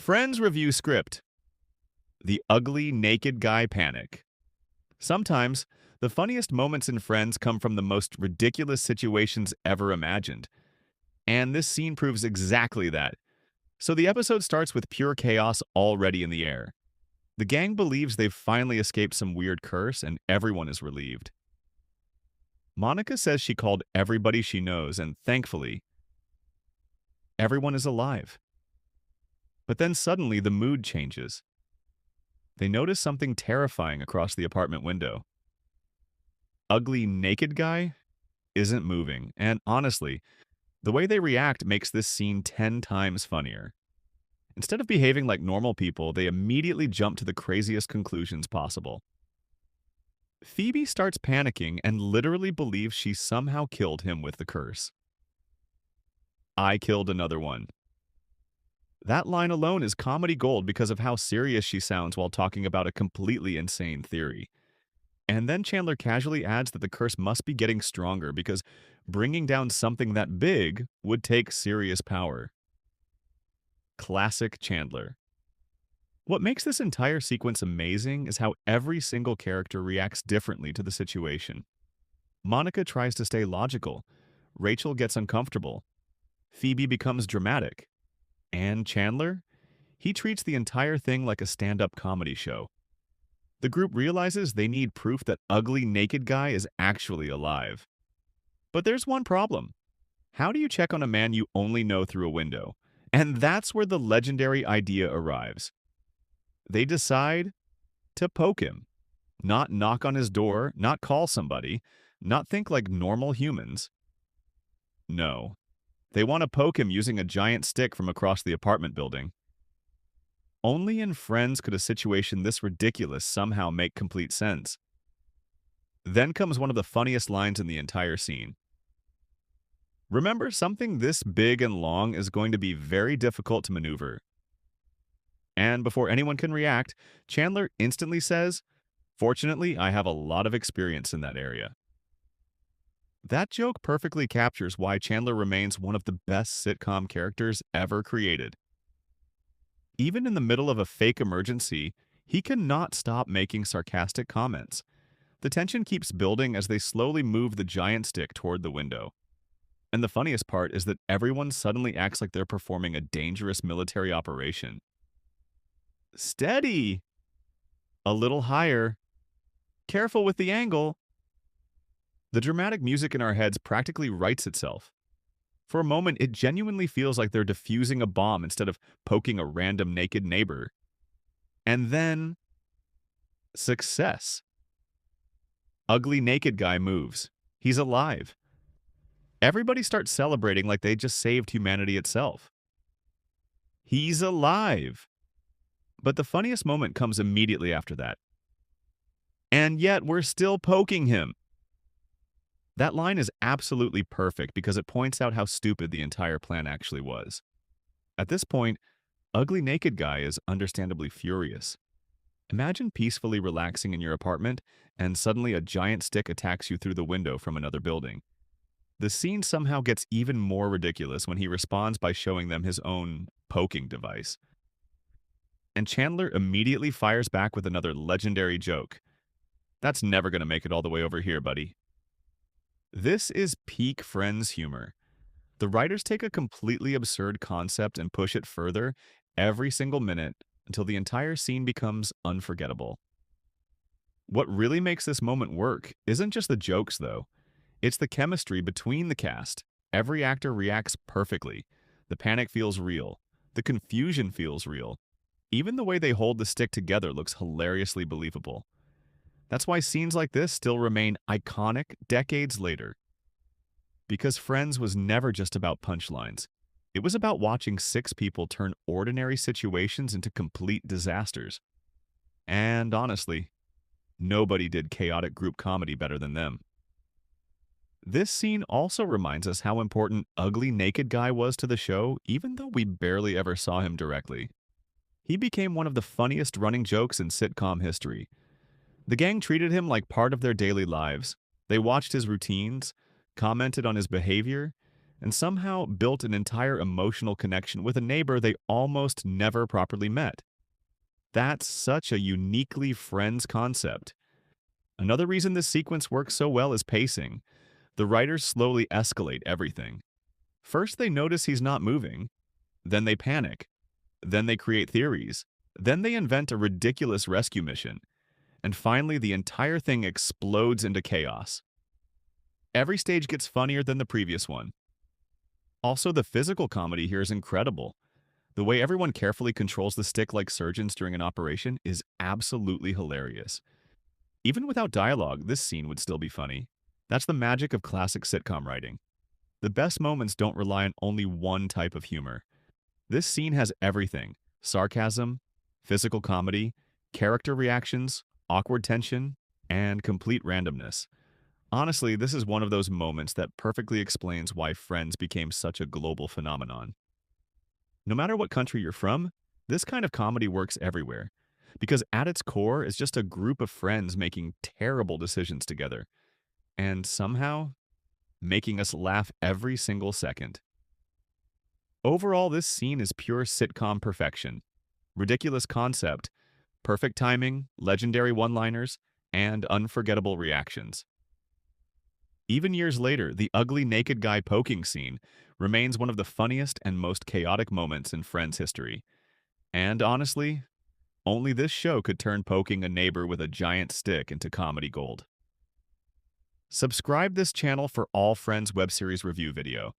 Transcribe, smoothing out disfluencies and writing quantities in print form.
Friends review script. The ugly naked guy panic. Sometimes, the funniest moments in Friends come from the most ridiculous situations ever imagined. And this scene proves exactly that. So the episode starts with pure chaos already in the air. The gang believes they've finally escaped some weird curse, and everyone is relieved. Monica says she called everybody she knows, and thankfully, everyone is alive. But then suddenly the mood changes. They notice something terrifying across the apartment window. Ugly naked guy isn't moving, and honestly, the way they react makes this scene 10 times funnier. Instead of behaving like normal people, they immediately jump to the craziest conclusions possible. Phoebe starts panicking and literally believes she somehow killed him with the curse. I killed another one. That line alone is comedy gold because of how serious she sounds while talking about a completely insane theory. And then Chandler casually adds that the curse must be getting stronger because bringing down something that big would take serious power. Classic Chandler. What makes this entire sequence amazing is how every single character reacts differently to the situation. Monica tries to stay logical. Rachel gets uncomfortable. Phoebe becomes dramatic. And Chandler? He treats the entire thing like a stand-up comedy show. The group realizes they need proof that ugly naked guy is actually alive. But there's one problem. How do you check on a man you only know through a window? And that's where the legendary idea arrives. They decide to poke him. Not knock on his door, not call somebody, not think like normal humans. No. They want to poke him using a giant stick from across the apartment building. Only in Friends could a situation this ridiculous somehow make complete sense. Then comes one of the funniest lines in the entire scene. Remember, something this big and long is going to be very difficult to maneuver. And before anyone can react, Chandler instantly says, "Fortunately, I have a lot of experience in that area." That joke perfectly captures why Chandler remains one of the best sitcom characters ever created. Even in the middle of a fake emergency, he cannot stop making sarcastic comments. The tension keeps building as they slowly move the giant stick toward the window. And the funniest part is that everyone suddenly acts like they're performing a dangerous military operation. Steady! A little higher. Careful with the angle. The dramatic music in our heads practically writes itself. For a moment, it genuinely feels like they're defusing a bomb instead of poking a random naked neighbor. And then, success. Ugly naked guy moves. He's alive. Everybody starts celebrating like they just saved humanity itself. He's alive. But the funniest moment comes immediately after that. And yet we're still poking him. That line is absolutely perfect because it points out how stupid the entire plan actually was. At this point, ugly naked guy is understandably furious. Imagine peacefully relaxing in your apartment and suddenly a giant stick attacks you through the window from another building. The scene somehow gets even more ridiculous when he responds by showing them his own poking device. And Chandler immediately fires back with another legendary joke. "That's never going to make it all the way over here, buddy." This is peak Friends humor. The writers take a completely absurd concept and push it further every single minute until the entire scene becomes unforgettable. What really makes this moment work isn't just the jokes, though. It's the chemistry between the cast. Every actor reacts perfectly. The panic feels real. The confusion feels real. Even the way they hold the stick together looks hilariously believable. That's why scenes like this still remain iconic decades later. Because Friends was never just about punchlines. It was about watching six people turn ordinary situations into complete disasters. And honestly, nobody did chaotic group comedy better than them. This scene also reminds us how important Ugly Naked Guy was to the show, even though we barely ever saw him directly. He became one of the funniest running jokes in sitcom history. The gang treated him like part of their daily lives. They watched his routines, commented on his behavior, and somehow built an entire emotional connection with a neighbor they almost never properly met. That's such a uniquely Friends concept. Another reason this sequence works so well is pacing. The writers slowly escalate everything. First, they notice he's not moving. Then they panic. Then they create theories. Then they invent a ridiculous rescue mission. And finally, the entire thing explodes into chaos. Every stage gets funnier than the previous one. Also, the physical comedy here is incredible. The way everyone carefully controls the stick like surgeons during an operation is absolutely hilarious. Even without dialogue, this scene would still be funny. That's the magic of classic sitcom writing. The best moments don't rely on only one type of humor. This scene has everything: sarcasm, physical comedy, character reactions, awkward tension, and complete randomness. Honestly, this is one of those moments that perfectly explains why Friends became such a global phenomenon. No matter what country you're from, this kind of comedy works everywhere. Because at its core is just a group of friends making terrible decisions together, and somehow making us laugh every single second. Overall, this scene is pure sitcom perfection. Ridiculous concept, perfect timing, legendary one-liners, and unforgettable reactions. Even years later, the ugly naked guy poking scene remains one of the funniest and most chaotic moments in Friends history. And honestly, only this show could turn poking a neighbor with a giant stick into comedy gold. Subscribe this channel for all Friends web series review video.